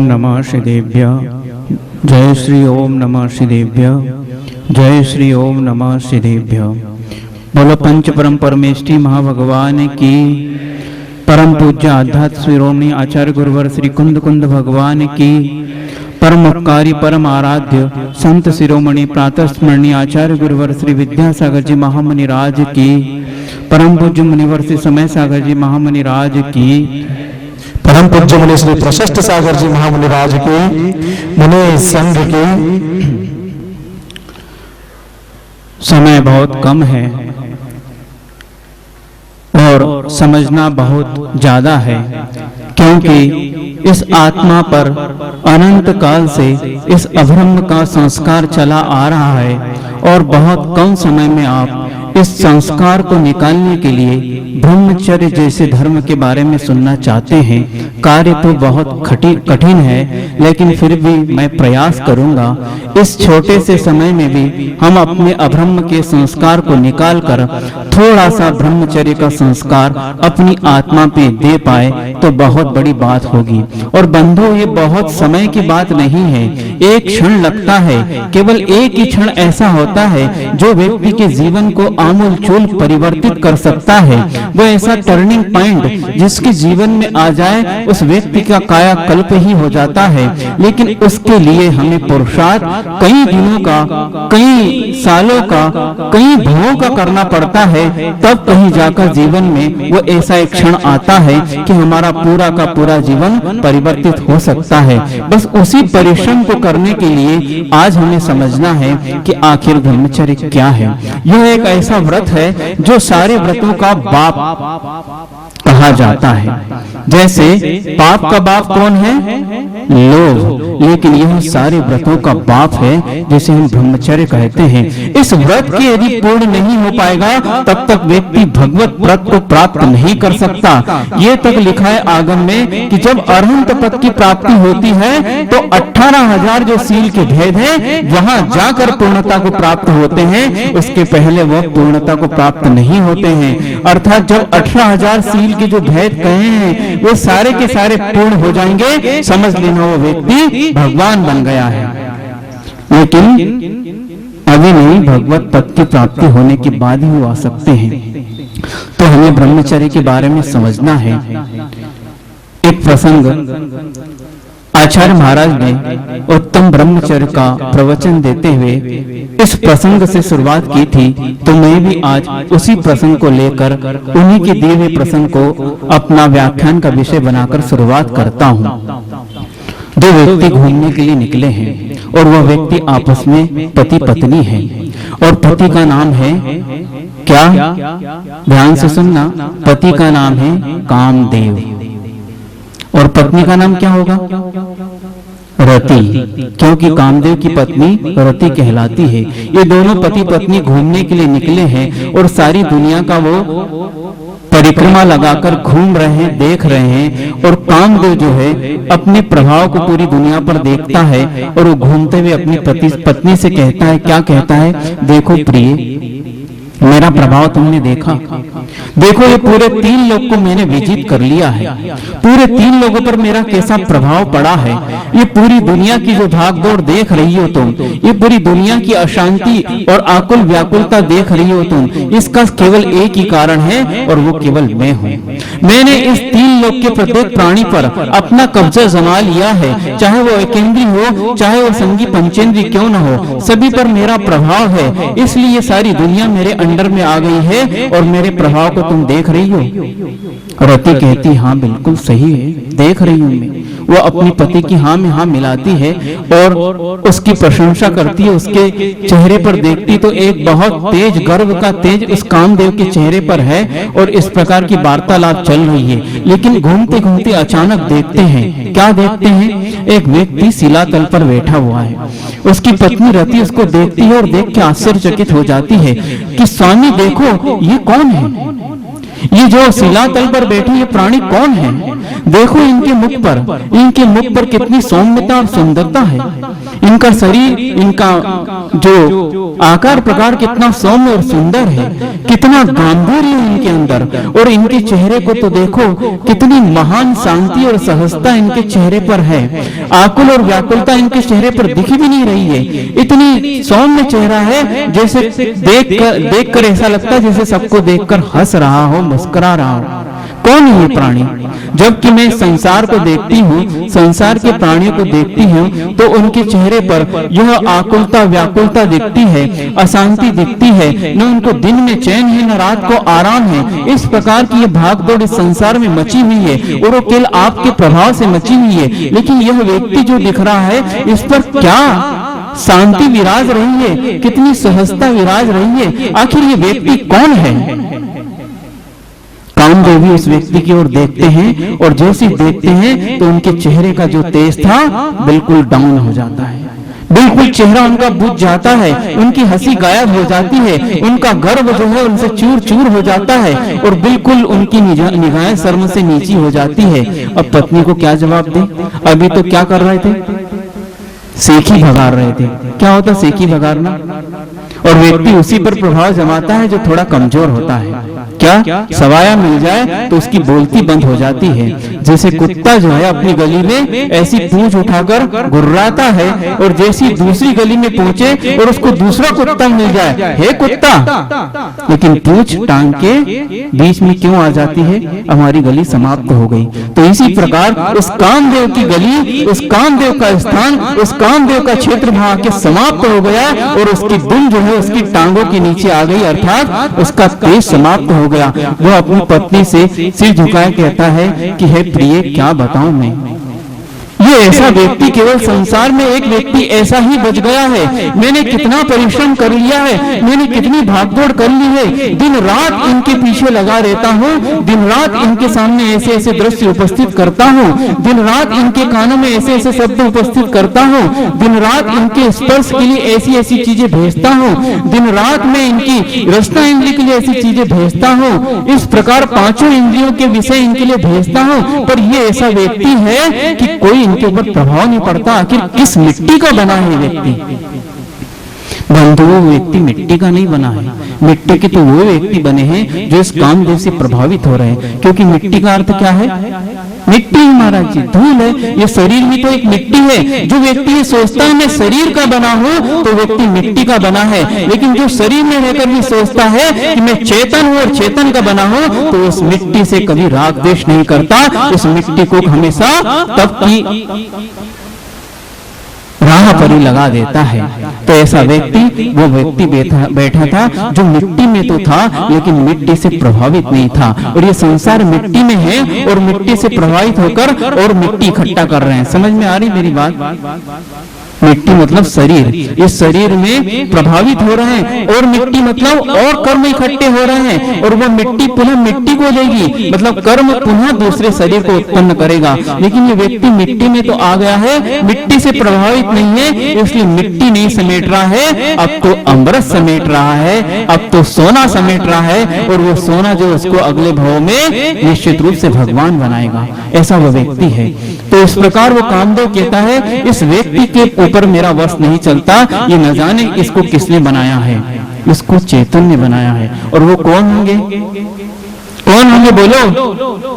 नमः श्रीदेव्य। जय श्री ओम नमः श्रीदेव्य। जय श्री ओम नमः श्रीदेव्य। बोलो पंच परम परमेष्ठी महाभगवान की। परम पूज्य आध्यात्म शिरोमणि आचार्य गुरुवर श्री कुंद कुंद भगवान की। परम उपकारी परम आराध्य संत शिरोमणि प्रातः स्मरणीय आचार्य गुरुवर श्री विद्यासागर जी महामुनि राज की। परम पूज्य मुनिवर श्री समय सागर जी महामुनि राज की। परम पूज्य मुनि श्री प्रशस्त सागर जी महामुनि राज की। मुनि संघ की। समय बहुत कम है और समझना बहुत ज्यादा है, क्योंकि इस आत्मा पर अनंत काल से इस अभ्रम का संस्कार चला आ रहा है और बहुत कम समय में आप इस संस्कार को निकालने के लिए ब्रह्मचर्य जैसे धर्म के बारे में सुनना चाहते हैं। कार्य तो बहुत कठिन है, लेकिन फिर भी मैं प्रयास करूंगा इस छोटे से समय में भी हम अपने अभ्रम के संस्कार को निकालकर थोड़ा सा ब्रह्मचर्य का संस्कार अपनी आत्मा पे दे पाए तो बहुत बड़ी बात होगी। और बंधु, ये बहुत समय की बात नहीं है, एक क्षण लगता है, केवल एक ही क्षण ऐसा होता है जो व्यक्ति के जीवन को आमूल चूल परिवर्तित कर सकता है। वो ऐसा टर्निंग पॉइंट जिसके जीवन में आ जाए उस व्यक्ति का कायाकल्प ही हो जाता है। लेकिन उसके लिए हमें पुरुषार्थ कई दिनों का, कई सालों का, कई भवों का करना पड़ता है, तब कहीं जाकर जीवन में वो ऐसा एक क्षण आता है कि हमारा पूरा का पूरा जीवन परिवर्तित हो सकता है। बस उसी परिश्रम को करने के लिए आज हमें समझना है कि आखिर ब्रह्मचर्य क्या है। यह एक ऐसा व्रत है जो सारे व्रतों का बाप कहा जाता है। जैसे पाप का बाप कौन है? लोभ। लेकिन यह सारे व्रतों का बाप है जिसे हम ब्रह्मचर्य कहते हैं। इस व्रत के यदि पूर्ण नहीं हो पाएगा तब तक व्यक्ति भगवत व्रत को प्राप्त नहीं कर सकता। ये तक लिखा है आगम में कि जब अरहंत पद की प्राप्ति होती है तो 18,000 जो सील के भेद है वहां जाकर पूर्णता को प्राप्त होते हैं, उसके पहले वह पूर्णता को प्राप्त नहीं होते हैं। अर्थात जब 18,000 सील के जो भेद कहे हैं वो सारे के सारे पूर्ण हो जाएंगे, समझ लेना वो व्यक्ति भगवान बन गया है। लेकिन अभी नहीं, भगवत पद की प्राप्ति होने के बाद ही वो आ सकते हैं। तो हमें ब्रह्मचर्य के बारे में समझना है। एक प्रसंग आचार्य महाराज ने उत्तम ब्रह्मचर्य का प्रवचन देते हुए इस प्रसंग से शुरुआत की थी, तो मैं भी आज उसी प्रसंग को लेकर उन्हीं के दिए हुए प्रसंग को अपना व्याख्यान का विषय बनाकर शुरुआत करता हूँ। दो व्यक्ति घूमने के लिए निकले हैं और वह व्यक्ति आपस में पति पत्नी है और पति का नाम है क्या? ध्यान से सुनना, पति का नाम है कामदेव और पत्नी का नाम क्या होगा? रति, क्योंकि कामदेव की पत्नी रति कहलाती है। ये दोनों पति पत्नी घूमने के लिए निकले हैं और सारी दुनिया का वो परिक्रमा लगाकर घूम रहे हैं, देख रहे हैं। और कामदेव जो है अपने प्रभाव को पूरी दुनिया पर देखता है और वो घूमते हुए अपनी पत्नी से कहता है, क्या कहता है? देखो प्रिय, मेरा प्रभाव तुमने देखा, देखो ये पूरे 3 लोग को मैंने विजित कर लिया है, पूरे 3 लोगों पर मेरा कैसा प्रभाव पड़ा है। ये पूरी दुनिया की जो भागदौड़ देख रही हो तुम, ये पूरी दुनिया की अशांति और आकुल व्याकुलता देख रही हो तुम, इसका केवल एक ही कारण है और वो केवल मैं हूँ। मैंने इस 3 लोग के प्रत्येक प्राणी पर अपना कब्जा जमा लिया है, चाहे वो एकेंद्रीय हो, चाहे वो संगी पंचेंद्रीय क्यों न हो, सभी पर मेरा प्रभाव है। इसलिए सारी दुनिया मेरे अंडर में आ गई है और मेरे प्रभाव को तुम देख रही हो। रति कहती, हाँ बिल्कुल सही है, देख रही हूं मैं। वो अपनी पति की हाँ में हाँ मिलाती है और उसकी प्रशंसा करती है। उसके चेहरे पर देखती तो एक बहुत तेज गर्व का तेज उस कामदेव के चेहरे पर है और इस प्रकार की वार्तालाप चल रही है। लेकिन घूमते घूमते अचानक देखते हैं, क्या देखते हैं? एक व्यक्ति शिलातल पर बैठा हुआ है। उसकी पत्नी रति उसको देखती है और देख के आश्चर्यचकित हो जाती है कि स्वामी देखो ये कौन है, ये जो शिलातल पर बैठे ये प्राणी कौन है? देखो इनके मुख पर कितनी सौम्यता और सुंदरता है, इनका शरीर, इनका जो आकार प्रकार कितना सौम्य और सुंदर है, कितना गांधीर्य इनके अंदर, और इनके चेहरे को तो देखो, कितनी महान शांति और सहजता इनके चेहरे पर है। आकुल और व्याकुलता इनके चेहरे पर दिख भी नहीं रही है, इतनी सौम्य चेहरा है, जैसे देखकर ऐसा लगता है जैसे सबको देखकर हंस रहा हो, मुस्कुरा रहा हो। कौन है ये प्राणी? जबकि मैं संसार को देखती हूँ, संसार के प्राणियों को देखती हूँ, तो उनके चेहरे पर यह आकुलता व्याकुलता दिखती है, अशांति दिखती है, न उनको दिन में चैन है न रात को आराम है। इस प्रकार की ये भागदौड़ इस संसार में मची हुई है, और वो केवल आपके प्रभाव से मची हुई है। लेकिन यह व्यक्ति जो दिख रहा है, इस पर क्या शांति विराज रही है, कितनी सहजता विराज रही है। आखिर ये व्यक्ति कौन है? कामदेव भी उस व्यक्ति की ओर देखते हैं, और जैसे देखते हैं तो उनके चेहरे का जो तेज था बिल्कुल डाउन हो जाता है, बिल्कुल चेहरा उनका बुझ जाता है, उनकी हंसी गायब हो जाती है, उनका गर्व जो है उनसे चूर चूर हो जाता है, और बिल्कुल उनकी निगाहें शर्म से नीची हो जाती है। अब पत्नी को क्या जवाब दे? अभी तो क्या कर रहे थे? सेखी भगार रहे थे। क्या होता सेखी भगारना? और व्यक्ति उसी पर प्रभाव जमाता है जो थोड़ा कमजोर होता है। क्या सवाया मिल जाए तो उसकी बोलती बंद हो जाती है। जैसे कुत्ता जो है अपनी गली में ऐसी पूंछ उठाकर गुर्राता है, और जैसी दूसरी गली में पहुंचे और उसको दूसरा कुत्ता मिल जाए, हे कुत्ता, लेकिन पूंछ टांग के बीच में क्यों आ जाती है? हमारी गली समाप्त हो गई। तो इसी प्रकार उस कामदेव की गली, उस कामदेव का स्थान, उस कामदेव का क्षेत्र वहां के समाप्त हो गया, और उसकी दुम जो है उसकी टांगों के नीचे आ गई, अर्थात उसका तेज समाप्त हो गया। वो अपनी पत्नी से सिर झुकाए कहता है कि हे प्रिय, क्या बताऊं मैं? ये ऐसा व्यक्ति, केवल संसार में एक व्यक्ति ऐसा ही बच गया है। मैंने कितना परिश्रम कर लिया है, मैंने कितनी भागदौड़ कर ली है, दिन रात इनके पीछे लगा रहता हूँ, दिन रात इनके सामने ऐसे ऐसे दृश्य उपस्थित करता हूँ, दिन रात इनके कानों में ऐसे ऐसे शब्द उपस्थित करता हूँ, दिन रात इनके स्पर्श के लिए ऐसी ऐसी चीजें भेजता हूँ, दिन रात में इनकी रचना इंद्रिय के लिए ऐसी चीजें भेजता हूँ, इस प्रकार पांचों इंद्रियों के विषय इनके लिए भेजता हूँ। पर ये ऐसा व्यक्ति है कि कोई इनके ऊपर प्रभाव नहीं पड़ता। आखिर किस मिट्टी का बना है व्यक्ति? बंधु, वो व्यक्ति मिट्टी का नहीं बना है। मिट्टी के तो वो व्यक्ति बने हैं जो इस कामदेव से प्रभावित हो रहे हैं, क्योंकि मिट्टी का अर्थ क्या है? मिट्टी ही महाराज जी, धूल है। ये शरीर भी तो एक मिट्टी है। जो व्यक्ति ये सोचता है मैं शरीर का बना हूँ, तो व्यक्ति मिट्टी का बना है। लेकिन जो शरीर में रहकर भी सोचता है कि मैं चेतन हूँ और चेतन का बना हूँ, तो उस मिट्टी से कभी राग द्वेष नहीं करता। उस मिट्टी को हमेशा तब की राह पर ही लगा देता है। तो ऐसा व्यक्ति, वो व्यक्ति बैठा था जो मिट्टी में तो था, लेकिन मिट्टी से प्रभावित नहीं था। और ये संसार मिट्टी में है, और मिट्टी से प्रभावित होकर और मिट्टी इकट्ठा कर रहे हैं। समझ में आ रही मेरी बात? मिट्टी मतलब शरीर, इस शरीर में प्रभावित हो रहे हैं, और मिट्टी मतलब और कर्म इकट्ठे हो रहे हैं, और वो मिट्टी पुनः मिट्टी को देगी, मतलब कर्म पुनः दूसरे शरीर को उत्पन्न करेगा। लेकिन ये व्यक्ति मिट्टी में तो आ गया है, मिट्टी से प्रभावित नहीं है, इसलिए मिट्टी नहीं समेट रहा है, अब तो अमृत समेट रहा है, अब तो सोना समेट रहा है, और वो सोना जो उसको अगले भाव में निश्चित रूप से भगवान बनाएगा। ऐसा वो व्यक्ति है। तो इस प्रकार वो कामदेव कहता है, इस व्यक्ति के ऊपर मेरा वश नहीं चलता, ये न जाने इसको किसने बनाया है। इसको चेतन ने बनाया है। और वो कौन होंगे? कौन होंगे बोलो?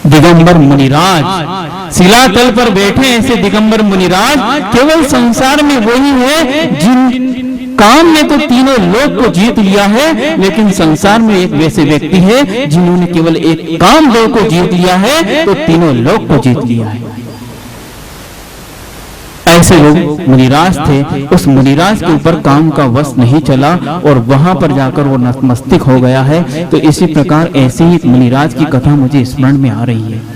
दिगंबर मुनिराज। शिलातल पर बैठे ऐसे दिगंबर मुनिराज केवल संसार में वही है जिन काम में तो तीनों लोक को जीत लिया है, लेकिन संसार में एक वैसे व्यक्ति है जिन्होंने केवल एक काम देव को जीत लिया है, तो तीनों लोक को जीत लिया है। ऐसे लोग मुनिराज थे। उस मुनिराज के ऊपर काम का वश नहीं चला, और वहां पर जाकर वो नतमस्तक हो गया है। तो इसी प्रकार ऐसे ही एक मुनिराज की कथा मुझे स्मरण में आ रही है।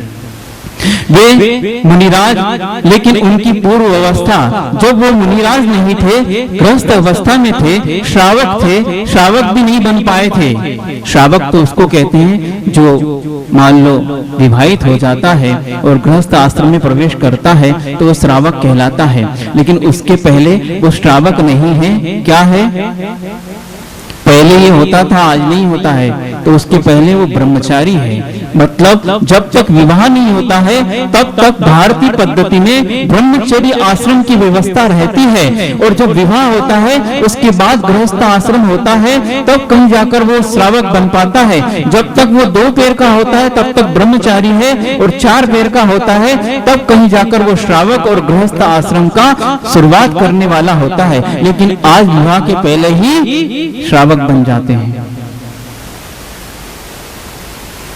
वे मुनिराज, लेकिन उनकी पूर्व अवस्था, जब वो मुनिराज नहीं थे, गृहस्थ अवस्था में थे, श्रावक थे, श्रावक भी नहीं बन पाए थे। श्रावक तो उसको कहते हैं जो मान लो विवाहित हो जाता है और गृहस्थ आश्रम में प्रवेश करता है, तो वो श्रावक कहलाता है। लेकिन उसके पहले वो श्रावक नहीं है। क्या है? पहले ये होता था, आज नहीं होता है। तो उसके पहले वो ब्रह्मचारी है। मतलब जब तक विवाह नहीं होता है तब तक भारतीय पद्धति में ब्रह्मचर्य आश्रम की व्यवस्था रहती है, और जब विवाह होता है उसके बाद गृहस्थ आश्रम होता है, तब कहीं जाकर वो श्रावक बन पाता है। जब तक वो 2 पैर का होता है तब तक ब्रह्मचारी है, और 4 पैर का होता है तब कहीं जाकर वो श्रावक और गृहस्थ आश्रम का शुरुआत करने वाला होता है। लेकिन आज विवाह के पहले ही श्रावक बन जाते हैं,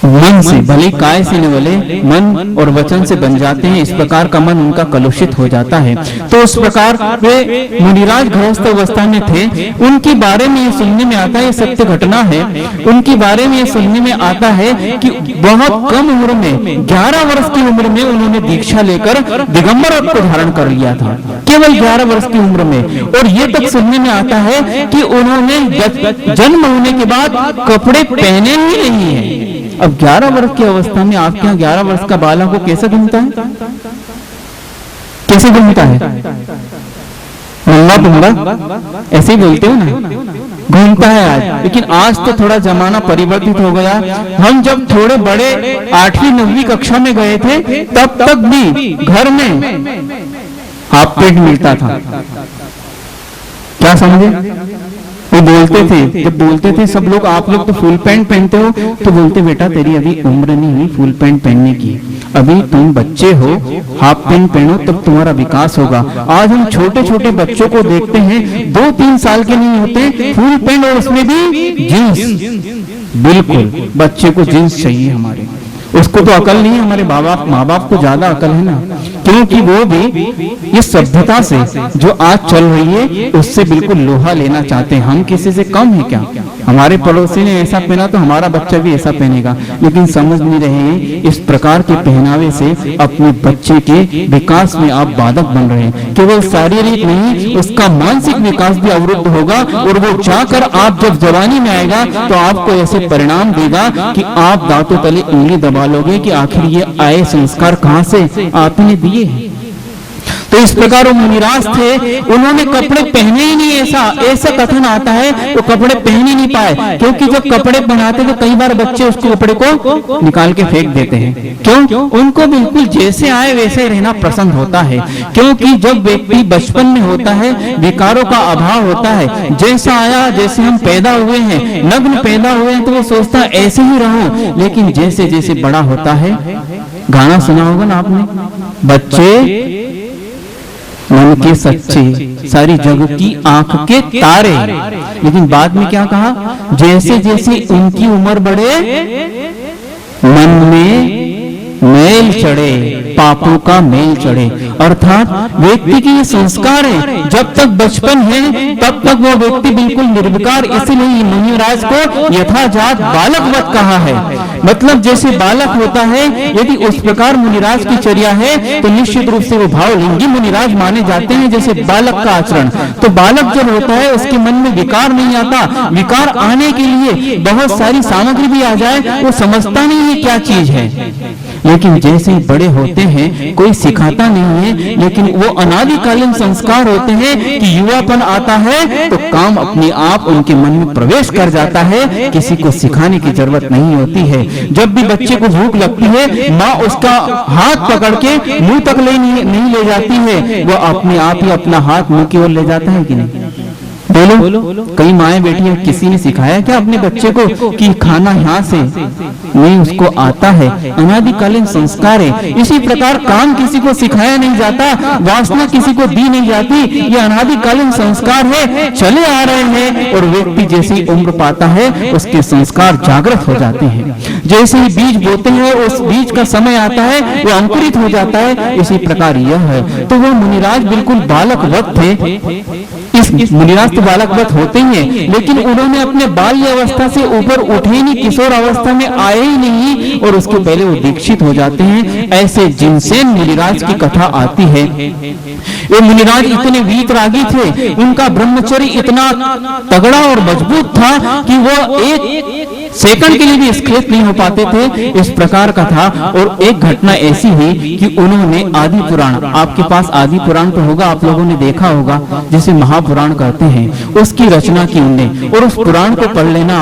मन से, भले काय से न बोले, मन और वचन से बन जाते हैं। इस प्रकार का मन उनका कलुषित हो जाता है। तो उस प्रकार वे मुनिराज गृहस्थ अवस्था में थे। उनके बारे में ये सुनने में आता है, ये सत्य घटना है, उनके बारे में ये सुनने में आता है कि बहुत कम उम्र में, 11 वर्ष की उम्र में उन्होंने दीक्षा लेकर दिगंबर रूप को धारण कर लिया था, केवल 11 वर्ष की उम्र में। और ये तक सुनने में आता है कि उन्होंने जन्म होने के बाद कपड़े पहने ही नहीं है। अब 11 वर्ष की अवस्था में आपके यहाँ 11 वर्ष का बालक को कैसे घूमता है, कैसे घूमता है? नंगा पुंगा ऐसे ही बोलते हो ना, घूमता है आज। लेकिन आज तो थोड़ा जमाना परिवर्तित हो गया। हम जब थोड़े बड़े 8वीं 9वीं कक्षा में गए थे तब तक भी घर में हाफ पेंट मिलता था। क्या समझे? वो बोलते थे, जब बोलते थे सब लोग, आप लोग तो फुल पैंट पहनते हो, तो बोलते बेटा तेरी अभी उम्र नहीं हुई फुल पैंट पहनने की, अभी तुम बच्चे हो, हाफ पैंट पहनो तब तुम्हारा विकास होगा। आज हम छोटे छोटे बच्चों को देखते हैं, 2-3 साल के नहीं होते, फुल पैंट और उसमें भी जींस। बिल्कुल बच्चे को जींस चाहिए हमारे, उसको तो अकल नहीं है। हमारे माँ बाप को ज्यादा अकल है ना, क्योंकि वो भी इस सभ्यता से जो आज चल रही है उससे बिल्कुल लोहा लेना चाहते हैं। हम किसी से कम है क्या? हमारे पड़ोसी ने ऐसा पहना तो हमारा बच्चा भी ऐसा पहनेगा, लेकिन समझ नहीं रहे इस प्रकार के पहनावे से अपने बच्चे के विकास में आप बाधक बन रहे हैं। केवल शारीरिक नहीं, उसका मानसिक विकास भी अवरुद्ध होगा, और वो जाकर आप जब जवानी में आएगा तो आपको ऐसे परिणाम देगा कि आप दांतों तले उंगली दबा लोगे कि आखिर ये आए संस्कार कहां से आपने दिए हैं। तो इस प्रकार वो मुनिराज थे, उन्होंने कपड़े पहने ही नहीं। ऐसा कथन आता है वो कपड़े पहन ही नहीं पाए, क्योंकि जब कपड़े पहनाते तो कई बार बच्चे उस कपड़े को निकाल के फेंक देते हैं। क्यों? उनको बिल्कुल जैसे आए वैसे रहना पसंद होता है, क्योंकि जब व्यक्ति बचपन में होता है विकारों का अभाव होता है। जैसा आया, जैसे हम पैदा हुए हैं, नग्न पैदा हुए हैं, तो वो सोचता है ऐसे ही रहूं। लेकिन जैसे जैसे बड़ा होता है, गाना सुना होगा ना आपने, बच्चे मन के सच्चे, सारी जग की आंख के तारे। लेकिन बाद में क्या कहा? जैसे जैसे उनकी उम्र बढ़े मन में मेल चढ़े, पापों का मेल चढ़े। अर्थात व्यक्ति की ये संस्कार है, जब तक बचपन है तब तक वो व्यक्ति बिल्कुल निर्विकार। इसलिए मुनिराज को यथाजात बालकवत कहा है। मतलब जैसे बालक होता है, यदि उस प्रकार मुनिराज की चर्या है तो निश्चित रूप से वो भावलिंगी मुनिराज माने जाते हैं। जैसे बालक का आचरण, तो बालक जब होता है उसके मन में विकार नहीं आता। विकार आने के लिए बहुत सारी सामग्री भी आ जाए, वो समझता नहीं है क्या चीज है। लेकिन जैसे ही बड़े होते हैं कोई सिखाता नहीं है, लेकिन वो अनादिकालीन संस्कार होते हैं कि युवापन आता है तो काम अपने आप उनके मन में प्रवेश कर जाता है, किसी को सिखाने की जरूरत नहीं होती है। जब भी बच्चे को भूख लगती है, माँ उसका हाथ पकड़ के मुंह तक नहीं ले जाती है, वो अपने आप ही अपना हाथ मुंह की ओर ले जाता है कि नहीं? बोलो, कई माएं बेटियां, किसी ने सिखाया क्या अपने बच्चे को कि खाना यहाँ से नहीं? उसको आता है, अनादिकालीन संस्कार है। इसी प्रकार काम किसी को सिखाया नहीं जाता, वासना किसी को दी नहीं जाती, ये अनादिकालीन संस्कार है, चले आ रहे हैं। और व्यक्ति जैसी उम्र पाता है उसके संस्कार जागृत हो जाते हैं। जैसे ही बीज बोते हैं उस बीज का समय आता है, वो अंकुरित हो जाता है। इसी प्रकार यह है। तो वो मुनिराज बिल्कुल बालकवत थे। इस मुनिराज तो बालकवत होते ही हैं, लेकिन उन्होंने अपने बाल्य अवस्था से ऊपर उठे ही नहीं, किशोर अवस्था में आए ही नहीं, और उसके पहले वो दीक्षित हो जाते हैं। ऐसे जिनसेन मुनिराज की कथा आती है। ये मुनिराज इतने वीतरागी थे, उनका ब्रह्मचर्य इतना तगड़ा और मजबूत था कि वो एक सेकंड के लिए भी स्खलित नहीं हो पाते थे, इस प्रकार का था। और एक घटना ऐसी हुई कि उन्होंने आदि पुराण, आपके पास आदि पुराण तो होगा, आप लोगों ने देखा होगा, जिसे महापुराण कहते हैं, उसकी रचना की उनने। और उस पुराण को पढ़ लेना,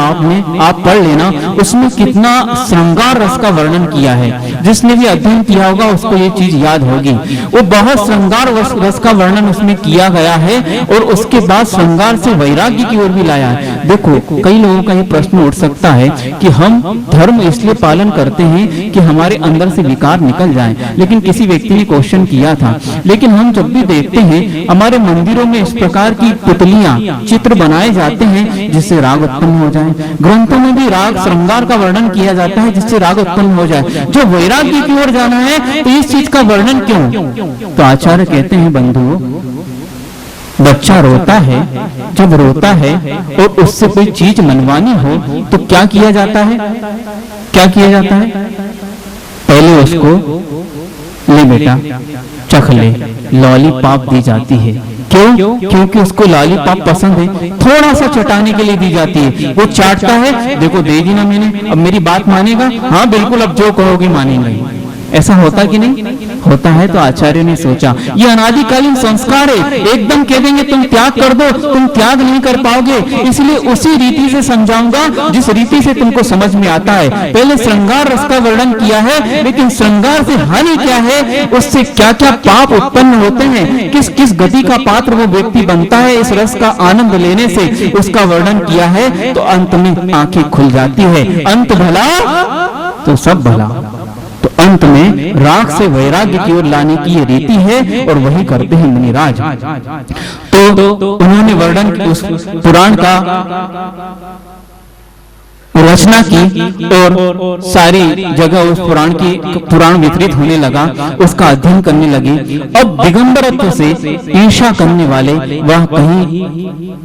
आप पढ़ लेना, उसमें कितना श्रृंगार रस का वर्णन किया है। जिसने भी अध्ययन किया होगा उसको ये चीज याद होगी। वो बहुत श्रृंगार रस का वर्णन उसमें किया गया है और उसके बाद श्रृंगार से वैराग्य की ओर भी लाया है। देखो, कई लोगों का ये प्रश्न उठ सकता है कि हम धर्म इसलिए पालन करते हैं कि हमारे अंदर से विकार निकल जाए, लेकिन किसी व्यक्ति ने क्वेश्चन किया था, लेकिन हम जब भी देखते हैं हमारे मंदिरों में इस प्रकार की पुतलियां, चित्र बनाए जाते हैं जिससे राग उत्पन्न हो जाए, ग्रंथों में भी राग श्रृंगार का वर्णन किया जाता है जिससे राग उत्पन्न हो जाए। जो वैराग्य की ओर जाना है तो इस चीज का वर्णन क्यों? तो आचार्य कहते हैं, बंधुओं, बच्चा रोता है, जब रोता है और उससे कोई चीज मनवानी हो तो क्या किया जाता है? क्या किया जाता है? पहले उसको ले बेटा चख ले, लॉलीपॉप दी जाती है। क्यों? क्योंकि उसको लॉलीपॉप पसंद है, थोड़ा सा चटाने के लिए दी जाती है। वो चाटता है, देखो दे दी ना मैंने, अब मेरी बात मानेगा? हाँ बिल्कुल, अब जो कहोगे मानेंगे। ऐसा होता कि नहीं होता है? तो आचार्य ने सोचा ये अनादिकालीन संस्कार है, एकदम कह देंगे तुम त्याग कर दो, तुम त्याग नहीं कर पाओगे, इसलिए उसी रीति से समझाऊंगा जिस रीति से तुमको समझ में आता है। पहले श्रृंगार रस का वर्णन किया है, लेकिन श्रृंगार से हानि क्या है, उससे क्या क्या पाप उत्पन्न होते हैं, किस किस गति का पात्र वो व्यक्ति बनता है इस रस का आनंद लेने से, उसका वर्णन किया है। तो अंत में आंखें खुल जाती है, अंत भला तो सब भला। तो अंत में राग से वैराग्य की ओर लाने की ये रीति है और वही करते हैं मुनिराज। तो उन्होंने वर्णन उस पुराण का रचना की और सारी जगह उस पुराण वितरित होने लगा, उसका अध्ययन करने लगे। अब दिगंबरत्व से ईर्ष्या करने वाले वह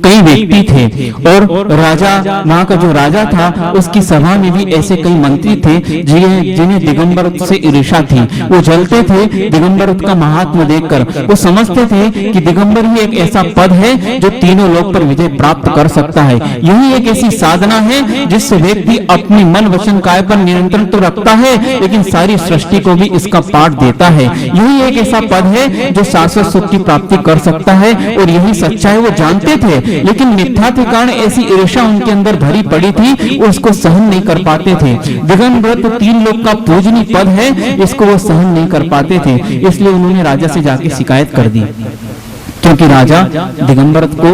कई व्यक्ति थे और राजा, वहां का जो राजा था उसकी सभा में भी ऐसे कई मंत्री थे जिन्हें दिगंबरत्व से ईर्ष्या थी। वो जलते थे दिगंबरत्व का महात्मा देखकर, वो समझते थे कि दिगंबर ही एक ऐसा पद है जो तीनों लोक पर विजय प्राप्त कर सकता है। यही एक ऐसी साधना है जिससे व्यक्ति अपनी मन वचन काय पर नियंत्रण तो रखता है, लेकिन सारी सृष्टि को भी इसका पाठ देता है। यही एक ऐसा पद है जो शाश्वत सुख की प्राप्ति कर सकता है और यही सच्चाई वो जानते थे, लेकिन मिथ्या के कारण ऐसी ईर्ष्या उनके अंदर भरी पड़ी थी, वो उसको सहन नहीं कर पाते थे। दिगंबर तो तीन लोग का पूजनीय पद है, इसको वो सहन नहीं कर पाते थे, इसलिए उन्होंने राजा से जाके शिकायत कर दी। क्योंकि राजा दिगंबर को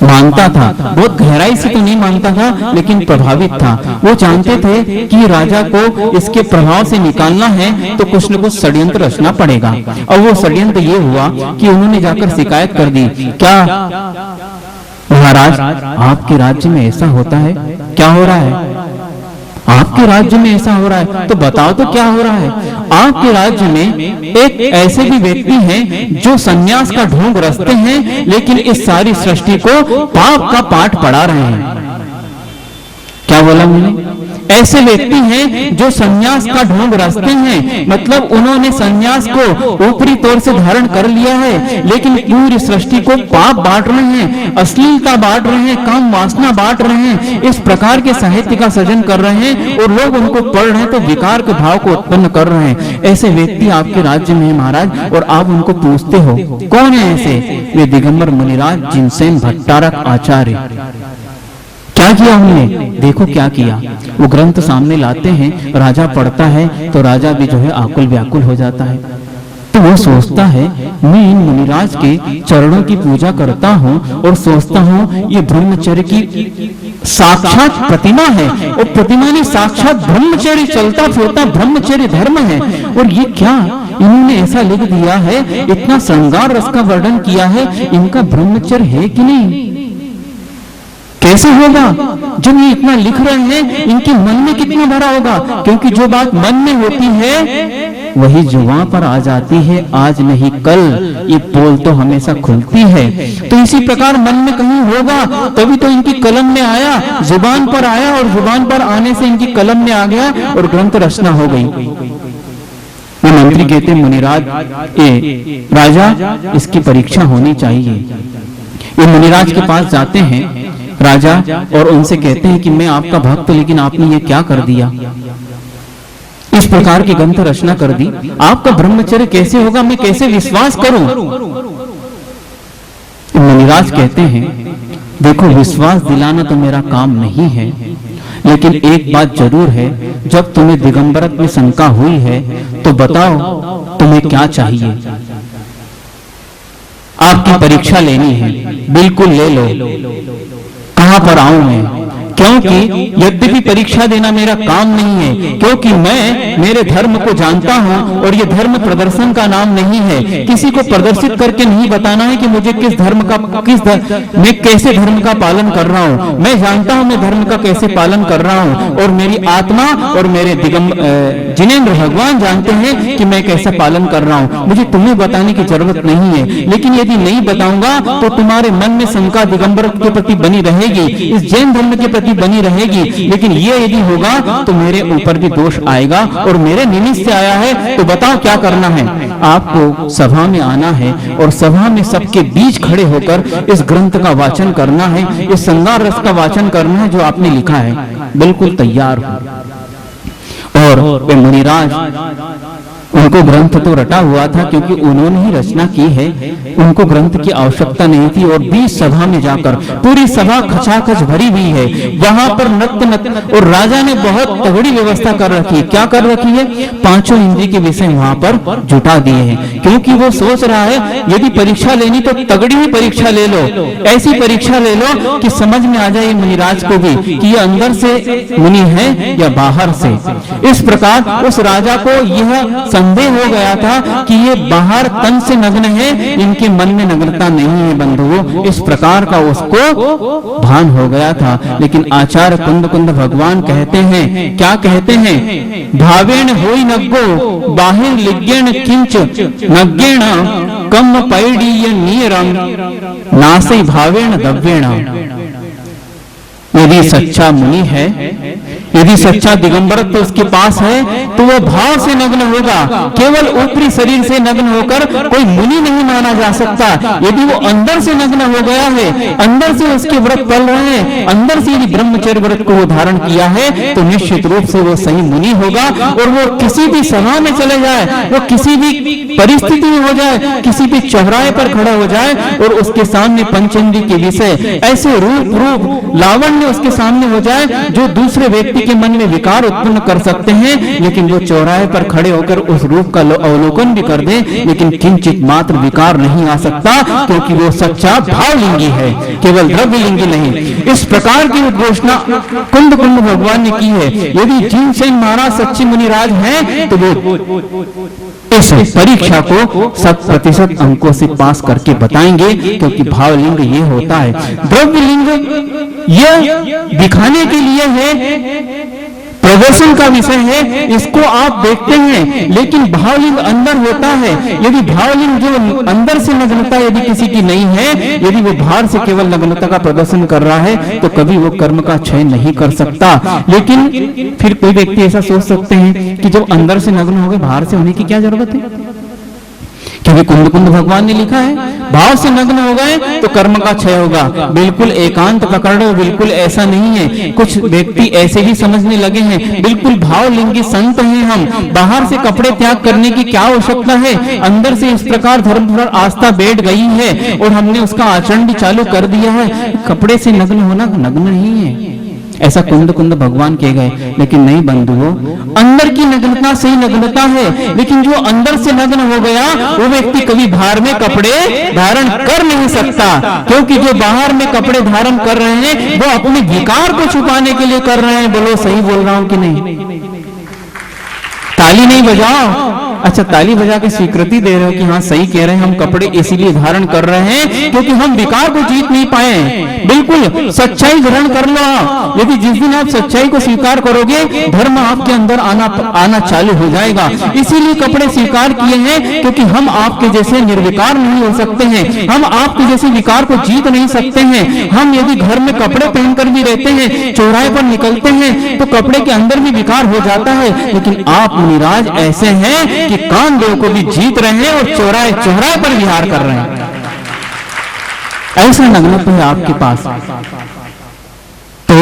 मानता था, बहुत गहराई से तो नहीं मानता था लेकिन प्रभावित था। वो जानते थे कि राजा को इसके प्रभाव से निकालना है तो कुछ न कुछ षड्यंत्र रचना पड़ेगा। और वो षड्यंत्र ये हुआ कि उन्होंने जाकर शिकायत कर दी, क्या महाराज आपके राज्य में ऐसा होता है? क्या हो रहा है? आपके राज्य में ऐसा हो रहा है तो बताओ तो क्या हो रहा है? आपके राज्य में एक ऐसे भी व्यक्ति हैं जो सन्यास का ढोंग रचते हैं, लेकिन इस सारी सृष्टि को पाप का पाठ पढ़ा रहे हैं। क्या बोला मैंने? ऐसे व्यक्ति हैं जो सन्यास का ढोंग रचते हैं, मतलब उन्होंने सन्यास को ऊपरी तौर से धारण कर लिया है, लेकिन पूरी सृष्टि को पाप बांट रहे हैं, अश्लीलता बांट रहे हैं, काम वासना बांट रहे हैं, इस प्रकार के साहित्य का सृजन कर रहे हैं और लोग उनको पढ़ रहे हैं तो विकार के भाव को उत्पन्न कर रहे हैं। ऐसे व्यक्ति आपके राज्य में है महाराज, और आप उनको पूछते हो कौन है ऐसे? वे दिगंबर मुनिराज जिनसेन भट्टारक आचार्य। क्या किया उन्होंने? देखो क्या किया। वो ग्रंथ सामने लाते हैं, राजा पढ़ता है तो राजा भी जो है आकुल व्याकुल हो जाता है। तो वो सोचता है मैं इन मुनिराज के चरणों की पूजा करता हूँ और सोचता हूँ ये ब्रह्मचर्य की साक्षात प्रतिमा है और प्रतिमा ने साक्षात ब्रह्मचर्य चलता फिरता ब्रह्मचर्य धर्म है, और ये क्या इन्होंने ऐसा लिख दिया है, इतना श्रृंगार रस का वर्णन किया है, इनका ब्रह्मचर्य है कि नहीं? कैसे होगा? जब ये इतना लिख रहे हैं इनके मन में कितना भरा होगा, क्योंकि जो बात मन में होती है वही जुबान पर आ जाती है, आज नहीं कल ये पोल तो हमेशा खुलती है। तो इसी प्रकार मन में कहीं होगा तभी तो इनकी कलम में आया, जुबान पर आया और जुबान पर आने से इनकी कलम में आ गया और ग्रंथ रचना हो गई। वो मंत्री कहते मुनिराज राजा इसकी परीक्षा होनी चाहिए। ये मुनिराज के पास जाते हैं राजा और उनसे कहते हैं कि मैं आपका भक्त, लेकिन आपने ये क्या कर दिया, इस प्रकार की ग्रंथ रचना कर दी, आपका ब्रह्मचर्य कैसे होगा, मैं कैसे विश्वास करूं। मुनिराज कहते हैं देखो, विश्वास दिलाना तो मेरा काम नहीं है, लेकिन एक बात जरूर है, जब तुम्हें दिगंबरत्व में शंका हुई है तो बताओ तुम्हें क्या चाहिए। आपकी परीक्षा लेनी है, बिल्कुल ले लो। कहां पर आऊं मैं? क्योंकि यद्यपि परीक्षा देना मेरा काम नहीं है, क्योंकि मैं मेरे धर्म को जानता हूं और ये धर्म प्रदर्शन का नाम नहीं है। किसी को प्रदर्शित करके नहीं बताना है कि मुझे मैं कैसे धर्म का पालन कर रहा हूं। मैं जानता हूं मैं धर्म का कैसे पालन कर रहा हूं, और मेरी आत्मा और मेरे जिनेंद्र भगवान जानते हैं कि मैं कैसा पालन कर रहा हूं। मुझे तुम्हें बताने की जरूरत नहीं है, लेकिन यदि नहीं बताऊंगा तो तुम्हारे मन में शंका दिगंबर के प्रति बनी रहेगी, इस जैन धर्म के प्रति बनी रहेगी। लेकिन ये यदि होगा तो मेरे ऊपर भी दोष आएगा, और मेरे निमित्त से आया है तो बताओ क्या करना है। आपको सभा में आना है और सभा में सबके बीच खड़े होकर इस ग्रंथ का वाचन करना है, इस श्रृंगार रस का वाचन करना है जो आपने लिखा है। बिल्कुल तैयार हो। और वे मुनिराज, उनको ग्रंथ तो रटा हुआ था क्योंकि उन्होंने ही रचना की है, उनको ग्रंथ की आवश्यकता नहीं थी। और बीच सभा में जाकर, पूरी सभा खचाखच भरी हुई है, वहां पर नृत्य और राजा ने बहुत तगड़ी व्यवस्था कर रखी है। क्या कर रखी है? पांचों इंद्रिय के विषय वहां पर जुटा दिए हैं, क्योंकि वो सोच रहा है यदि परीक्षा लेनी तो तगड़ी ही परीक्षा ले लो, ऐसी परीक्षा ले लो कि समझ में आ जाए मुनिराज को भी कि ये अंदर से मुनि है या बाहर से। इस प्रकार उस राजा को यह संदेह हो गया था कि ये बाहर तन से नग्न है, इनके मन में नग्नता नहीं है बंधुओं। इस प्रकार का उसको भान हो गया था। लेकिन आचार्य कुंद भगवान कहते हैं, क्या कहते हैं? भावेण होई नग्गो बाहिर लिग्गेण किंच नग्गेण कम पैडीय नीरम नासै भावेण दव्येण। यदि सच्चा मुनि है, यदि सच्चा दिगंबर तो उसके पास है, तो वह भाव से नग्न होगा। केवल ऊपरी शरीर से नग्न होकर कोई मुनि नहीं माना जा सकता। यदि वो अंदर से नग्न हो गया है, अंदर से उसके व्रत पल रहे हैं, अंदर से यदि ब्रह्मचर्य व्रत को वो धारण किया है, तो निश्चित रूप से वो सही मुनि होगा। और वो किसी भी सभा में चले जाए, वो किसी भी परिस्थिति में हो जाए, किसी भी चौराहे पर खड़ा हो जाए और उसके सामने पंचेंद्रिय के विषय ऐसे रूप लावण्य उसके सामने हो जाए जो दूसरे व्यक्ति के मन में विकार उत्पन्न कर सकते हैं, लेकिन वो चौराहे पर खड़े होकर उस रूप का अवलोकन भी कर दे, लेकिन किंचित मात्र विकार नहीं आ सकता, क्योंकि वो सच्चा भावलिंगी है, केवल द्रव्यलिंगी नहीं। इस प्रकार की उद्घोषणा कुंद भगवान ने की है। यदि जिनसेन महाराज सच्चे मुनिराज हैं तो वो इस परीक्षा को 100% अंकों से पास करके बताएंगे, क्योंकि भावलिंग ये होता है। द्रव्यलिंग यह दिखाने के लिए है, प्रदर्शन का विषय है, इसको आप देखते हैं। लेकिन भावलिंग अंदर होता है। यदि भावलिंग जो अंदर से नग्नता यदि किसी की नहीं है, यदि वो बाहर से केवल नग्नता का प्रदर्शन कर रहा है, तो कभी वो कर्म का क्षय नहीं कर सकता। लेकिन फिर कोई व्यक्ति ऐसा सोच सकते हैं कि जब अंदर से नग्न हो गए, बाहर से होने की क्या जरूरत है? क्योंकि कुंद भगवान ने लिखा है, भाव से नग्न हो गए तो कर्म का क्षय होगा। बिल्कुल एकांत पकड़ लो, बिल्कुल ऐसा नहीं है। कुछ व्यक्ति ऐसे ही समझने लगे हैं, बिल्कुल भावलिंगी संत हैं हम, बाहर से कपड़े त्याग करने की क्या आवश्यकता है? अंदर से इस प्रकार धर्म पर आस्था बैठ गई है और हमने उसका आचरण भी चालू कर दिया है। कपड़े से नग्न होना नग्न नहीं है, ऐसा कुंद भगवान कह गए। लेकिन नहीं बंधुओं, अंदर की नग्नता सही नग्नता है, लेकिन जो अंदर से नग्न हो गया वो व्यक्ति कभी बाहर में कपड़े धारण कर नहीं सकता, क्योंकि जो बाहर में कपड़े धारण कर रहे हैं वो अपने विकार को छुपाने के लिए कर रहे हैं। बोलो सही बोल रहा हूं कि नहीं? ताली नहीं बजाओ। अच्छा, ताली बजा के स्वीकृति दे रहे हो कि हाँ सही कह रहे हैं, हम कपड़े इसीलिए धारण कर रहे हैं क्योंकि हम विकार को जीत नहीं पाए। बिल्कुल सच्चाई ग्रहण कर लो। यदि जिस दिन आप सच्चाई को स्वीकार करोगे, धर्म आपके अंदर आना चालू हो जाएगा। इसीलिए कपड़े स्वीकार किए हैं, क्योंकि हम आपके जैसे निर्विकार नहीं हो सकते हैं, हम आपके जैसे विकार को जीत नहीं सकते हैं। हम यदि घर में कपड़े पहनकर भी रहते हैं, चौराहे पर निकलते हैं, तो कपड़े के अंदर भी विकार हो जाता है। लेकिन आप मुनिराज ऐसे हैं कि कामदेव को भी जीत रहे हैं और चौराहे चौराहे पर विहार कर रहे हैं। ऐसा नग्नत्व है आपके पास। तो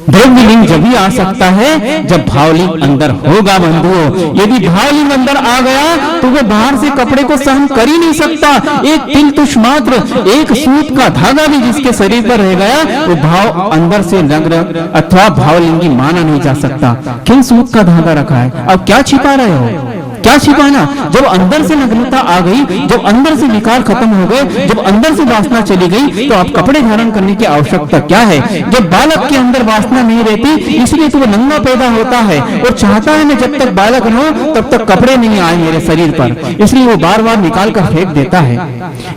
द्रव्य लिंग जब भी आ सकता है जब भावलिंग अंदर होगा बंधुओं। यदि भावलिंग अंदर आ गया तो वो बाहर से कपड़े को सहन कर ही नहीं सकता। एक तिल तुष मात्र, एक सूत का धागा भी जिसके शरीर पर रह गया वो भाव अंदर से नग्न अथवा भावलिंगी माना नहीं जा सकता। क्यों सूत का धागा रखा है? अब क्या छिपा रहे हो? क्या छिपाना? जब अंदर से नग्नता आ गई, जब अंदर से विकार खत्म हो गए, जब अंदर से वासना चली गई तो अब कपड़े धारण करने की आवश्यकता क्या है? जब बालक के अंदर वासना नहीं रहती इसलिए तो वो नंगा पैदा होता है और चाहता है मैं जब तक बालक रहूं तब तक कपड़े नहीं आए मेरे शरीर पर, इसलिए वो बार बार निकाल कर फेंक देता है।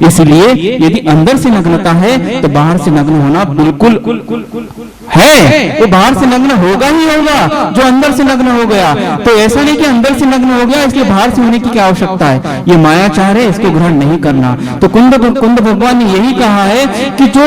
इसलिए यदि अंदर से नग्नता है तो बाहर से नग्न होना बिल्कुल है, वो बाहर से नग्न होगा ही होगा जो अंदर से नग्न हो गया। तो ऐसा नहीं कि अंदर से नग्न हो गया इसलिए बाहर से होने की क्या आवश्यकता है? ये मायाचार है, इसको ग्रहण नहीं करना। तो कुंद भगवान ने यही कहा है कि जो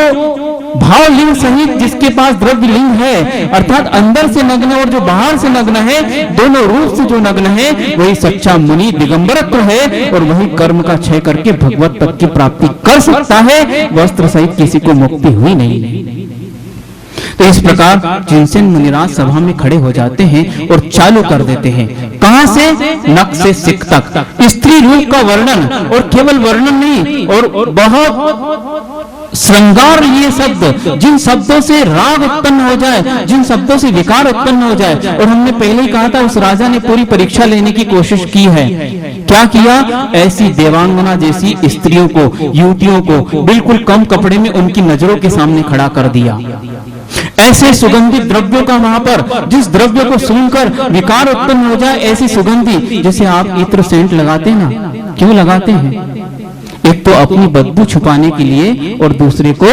भावलिंग सहित जिसके पास द्रव्य लिंग है अर्थात अंदर से नग्न और जो बाहर से नग्न है, दोनों रूप से जो नग्न है वही सच्चा मुनि दिगंबरत्व है और वही कर्म का क्षय करके भगवत पद की प्राप्ति कर सकता है। वस्त्र सहित किसी को मुक्ति हुई नहीं। तो इस प्रकार जिनसेन मुनिराज सभा में खड़े हो जाते हैं और चालू कर देते हैं। कहां से? नख से सिक तक स्त्री रूप का वर्णन, और केवल वर्णन नहीं और बहुत श्रृंगार ये शब्द, जिन शब्दों से राग उत्पन्न हो जाए, जिन शब्दों से विकार उत्पन्न हो जाए। और हमने पहले ही कहा था उस राजा ने पूरी परीक्षा लेने की कोशिश की है। क्या किया? ऐसी देवांगना जैसी स्त्रियों को, युवतियों को बिल्कुल कम कपड़े में उनकी नजरों के सामने खड़ा कर दिया। ऐसे सुगंधित द्रव्यों का वहां पर, जिस द्रव्य को सुनकर विकार उत्पन्न हो जाए, ऐसी सुगंधी जैसे आप इत्र सेंट लगाते हैं ना, क्यों लगाते हैं? एक तो अपनी बदबू छुपाने के लिए और दूसरे को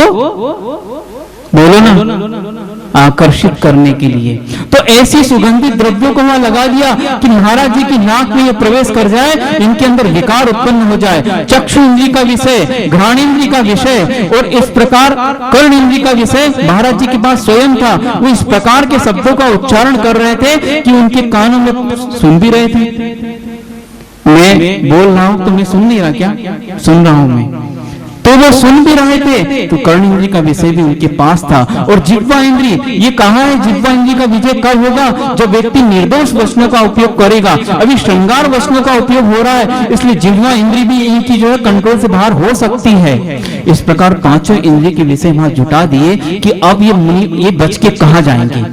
बोलो ना आकर्षित करने के लिए। तो ऐसी सुगंधित द्रव्यों को वहां लगा दिया कि महाराज जी की नाक में ये प्रवेश कर जाए, इनके अंदर विकार उत्पन्न हो जाए। चक्षु इंद्री का विषय, घ्राण इंद्री का विषय और इस प्रकार कर्ण इंद्री का विषय महाराज जी के पास स्वयं था। वो इस प्रकार के शब्दों का उच्चारण कर रहे थे कि उनके कानों में सुन भी रहे थे। मैं बोल रहा हूं तो मैं सुन नहीं रहा क्या? सुन रहा हूं मैं, तो वो सुन भी रहे थे। तो कर्ण इंद्री का विषय भी उनके पास था। और जिह्वा इंद्री, ये कहा है जिह्वा इंद्री का विजय कब होगा? जब व्यक्ति निर्दोष वचनों का उपयोग करेगा। अभी श्रृंगार वचनों का उपयोग हो रहा है, इसलिए जिह्वा इंद्री भी इनकी जो है कंट्रोल से बाहर हो सकती है। इस प्रकार पांचों इंद्रिय के विषय वहां जुटा दिए कि अब ये मुनि ये बच के कहां जाएंगे।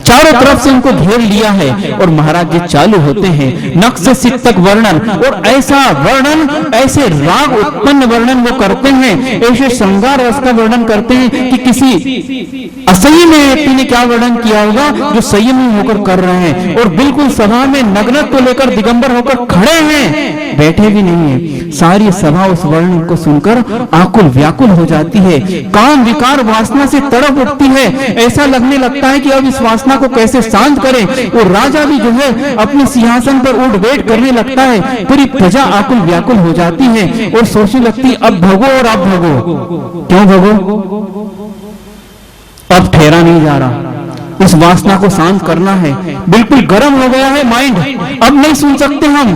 चारों तरफ से उनको घेर लिया है और महाराज जी चालू होते हैं नख से सिक तक वर्णन। और ऐसा वर्णन, ऐसे राग उत्पन्न वर्णन वो करते हैं, ऐसे श्रृंगार रस का वर्णन करते हैं कि किसी असंयमी व्यक्ति ने क्या वर्णन किया होगा जो संयमी होकर कर रहे हैं। और बिल्कुल सभा में नग्नत्व को लेकर दिगंबर होकर खड़े हैं, बैठे भी नहीं है। सारी सभा उस वर्णन को सुनकर आकुल व्याकुल हो जाती है। काम विकार वासना से तड़प उठती है। ऐसा लगने लगता है कि अब इस वासना को कैसे शांत करें। और राजा भी जो है अपने सिंहासन पर उठ बैठ करने लगता है। पूरी प्रजा आकुल व्याकुल हो जाती है और सोचने लगती अब भगो और अब भगो। क्यों भगो? अब ठहरा नहीं जा रहा, उस वासना को शांत करना है। बिल्कुल गर्म हो गया है माइंड, अब नहीं सुन सकते हम।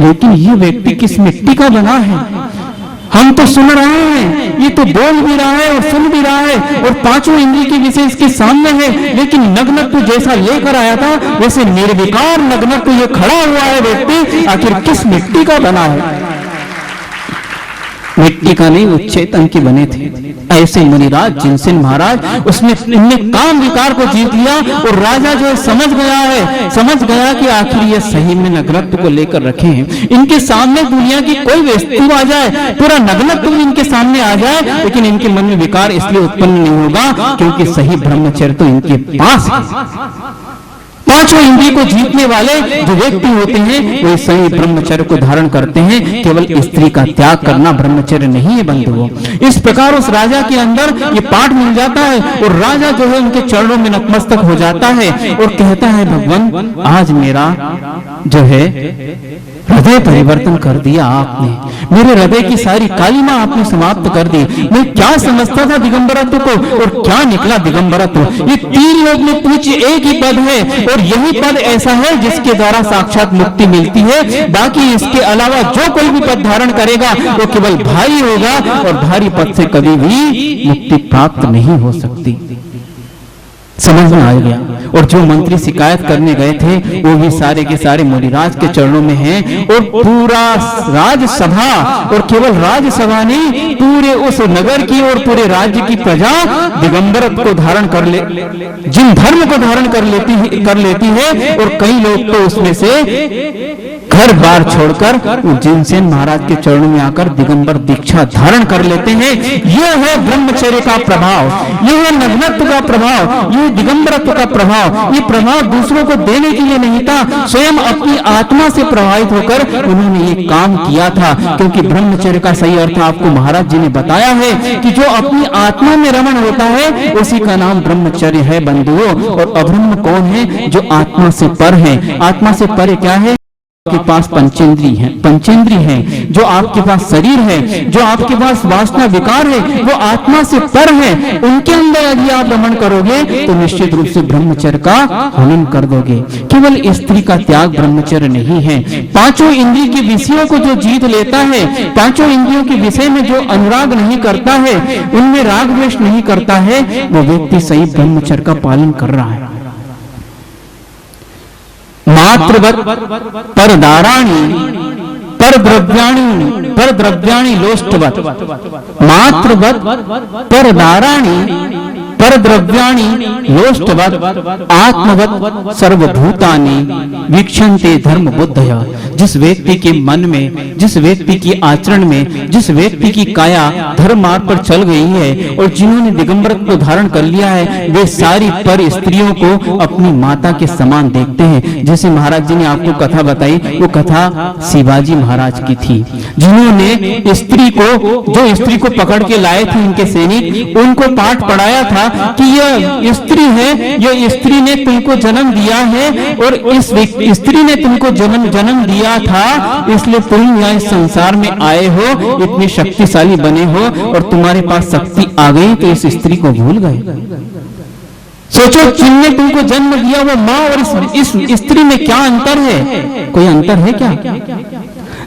लेकिन ये व्यक्ति किस मिट्टी का बना है? हम तो सुन रहे हैं, ये तो बोल भी रहा है और सुन भी रहा है और पांचों इंद्रिय के विषय इसके सामने है। लेकिन नग्नत्व जैसा लेकर आया था वैसे निर्विकार नग्नत्व ये खड़ा हुआ है व्यक्ति, आखिर किस मिट्टी का बना है? मिट्टी का नहीं, वो चेतन के बने थे। ऐसे मुनिराज जिनसेन महाराज उसने इनने काम विकार को जीत लिया। और राजा जो समझ गया कि आखिर ये सही में नग्नत्व को लेकर रखे हैं। इनके सामने दुनिया की कोई वस्तु आ जाए, पूरा नग्नत्व इनके सामने आ जाए, लेकिन इनके मन में विकार इसलिए उत्पन्न नहीं होगा क्योंकि सही ब्रह्मचर्य तो इनके पास है। पांचों इंद्रिय को जीतने वाले जो व्यक्ति होते हैं वे सही ब्रह्मचर्य को धारण करते हैं। केवल स्त्री का त्याग करना ब्रह्मचर्य नहीं है बंधुओं। इस प्रकार उस राजा के अंदर ये पाठ मिल जाता है और राजा जो है उनके चरणों में नतमस्तक हो जाता है और कहता है भगवान आज मेरा जो है हृदय परिवर्तन कर दिया आपने, मेरे हृदय की सारी कालिमा आपने समाप्त कर दी। मैं क्या समझता था दिगंबरत्व को और क्या निकला दिगंबरत्व। ये तीन लोग में पूछ एक ही पद है और यही पद ऐसा है जिसके द्वारा साक्षात मुक्ति मिलती है। बाकी इसके अलावा जो कोई भी पद धारण करेगा वो केवल भारी होगा और भारी पद से कभी भी मुक्ति प्राप्त नहीं हो सकती। समझ में आ गया। और जो मंत्री शिकायत करने गए थे वो भी सारे के सारे मुनिराज के चरणों में हैं और पूरा राजसभा, और केवल राजसभा नहीं पूरे उस नगर की और पूरे राज्य की प्रजा दिगंबरत्व को धारण कर ले, जिन धर्म को धारण कर लेती है और कई लोग तो उसमें से घर बार छोड़कर जिनसेन महाराज के चरणों में आकर दिगंबर दीक्षा धारण कर लेते हैं। यह है ब्रह्मचर्य का प्रभाव, यह है नग्नत्व का प्रभाव, यह दिगंबरत्व का प्रभाव। ये प्रभाव दूसरों को देने के लिए नहीं था, स्वयं अपनी आत्मा से प्रभावित होकर उन्होंने ये काम किया था। क्योंकि ब्रह्मचर्य का सही अर्थ आपको महाराज जी ने बताया है कि जो अपनी आत्मा में रमण होता है उसी का नाम ब्रह्मचर्य है बंधुओं। और अब्रह्म कौन है? जो आत्मा से पर है। आत्मा से परे क्या है? आपके पास पंचेंद्री है, जो आपके पास शरीर है, जो आपके पास वासना विकार है, वो आत्मा से पर है। उनके अंदर यदि आप रमण करोगे तो निश्चित रूप से ब्रह्मचर्य का हनन कर दोगे। केवल स्त्री का त्याग ब्रह्मचर्य नहीं है। पांचों इंद्रिय के विषयों को जो जीत लेता है, पांचों इंद्रियों के विषय में जो अनुराग नहीं करता है, उनमें राग द्वेष नहीं करता है, वो व्यक्ति सही ब्रह्मचर्य का पालन कर रहा है। मात्रवत परदाराणी परद्रव्याणि लोष्टवत, मात्रवत परदाराणी परद्रव्याणि लोष्टवत आत्मवत सर्वभूतानि वीक्षन्ते धर्म बुद्धया। जिस व्यक्ति के मन में, जिस व्यक्ति की आचरण में, जिस व्यक्ति की काया धर्म मार्ग पर चल गई है और जिन्होंने दिगंबरत्व को धारण कर लिया है, वे सारी पर स्त्रियों को अपनी माता के समान देखते हैं। जैसे महाराज जी ने आपको कथा बताई, वो कथा शिवाजी महाराज की थी, जिन्होंने स्त्री को, जो स्त्री को पकड़ के लाए थे उनके सैनिक, उनको पाठ पढ़ाया था कि यह स्त्री है, यह स्त्री ने तुमको जन्म दिया है और इस स्त्री ने तुमको जन्म दिया था, इसलिए तुम यहाँ इस संसार में आए हो, इतने शक्तिशाली बने हो और तुम्हारे पास शक्ति आ गई तो इस स्त्री को भूल गए। सोचो, जिनने तुमको जन्म दिया वो माँ और इस स्त्री में क्या अंतर है? कोई अंतर है क्या?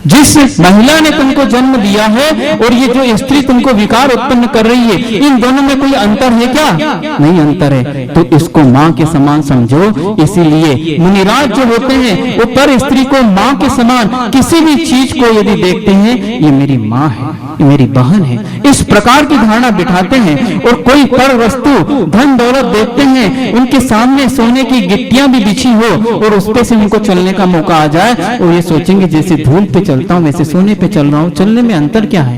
जिस महिला ने तुमको जन्म दिया है और ये जो स्त्री तुमको विकार उत्पन्न कर रही है, इन दोनों में कोई अंतर है क्या? नहीं अंतर है। तो इसको माँ के समान समझो। इसीलिए मुनिराज जो होते हैं वो पर स्त्री को माँ के समान, किसी भी चीज को यदि देखते हैं, ये मेरी माँ है, ये मेरी बहन है, इस प्रकार की धारणा बिठाते हैं। और कोई पर वस्तु धन दौलत देखते हैं, उनके सामने सोने की गिट्टियां भी बिछी हो और उस पे से उनको चलने का मौका आ जाए और ये सोचेंगे जैसे धूल पे चलता हूं वैसे सोने पे चल रहा हूं। चलने में अंतर क्या है?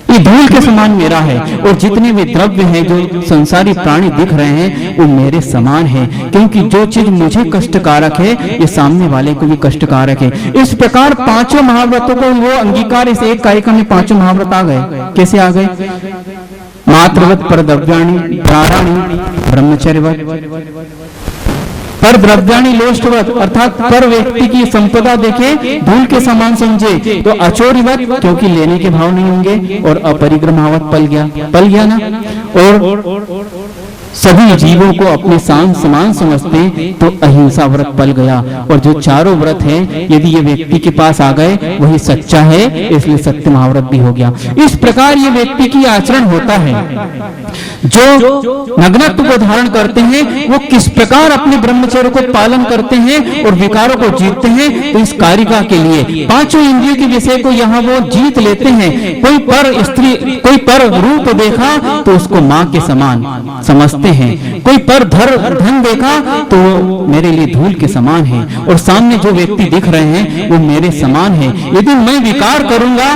ये धूल के समान मेरा है। और जितने भी द्रव्य हैं, जो संसारी प्राणी दिख रहे हैं, वो मेरे समान है। क्योंकि जो चीज मुझे कष्टकारक है, ये सामने वाले को भी कष्टकारक है। इस प्रकार पांचों महाव्रतों को वो अंगीकार, इस एक कारिका में पांचों महाव्रत आ गए। कैसे आ गए? मात्रवत परद्रव्याणि प्राणाणि ब्रह्मचर्यवत पर द्रव्याणि लोष्टवत, अर्थात पर व्यक्ति की संपदा देखे धूल के समान समझे तो अचोरिवत, क्योंकि लेने के भाव नहीं होंगे, और अपरिग्रहावत पल गया ना। और सभी जीवों को अपने समान समझते तो अहिंसा व्रत पल गया। और जो चारों व्रत हैं, यदि ये व्यक्ति के पास आ गए वही सच्चा है, इसलिए सत्य महाव्रत भी हो गया। इस प्रकार ये व्यक्ति की आचरण होता है। जो नग्नत्व को धारण करते हैं वो किस प्रकार अपने ब्रह्मचर्य को पालन करते हैं और विकारों को जीतते हैं, तो इस कारिका के लिए पांचों इंद्रियों के विषय को यहाँ वो जीत लेते हैं। कोई पर स्त्री, कोई पर रूप देखा तो उसको माँ के समान समझते हैं, कोई पर धन देखा तो वो मेरे लिए धूल के समान है, और सामने जो व्यक्ति दिख रहे हैं वो मेरे समान है। यदि मैं विकार करूंगा,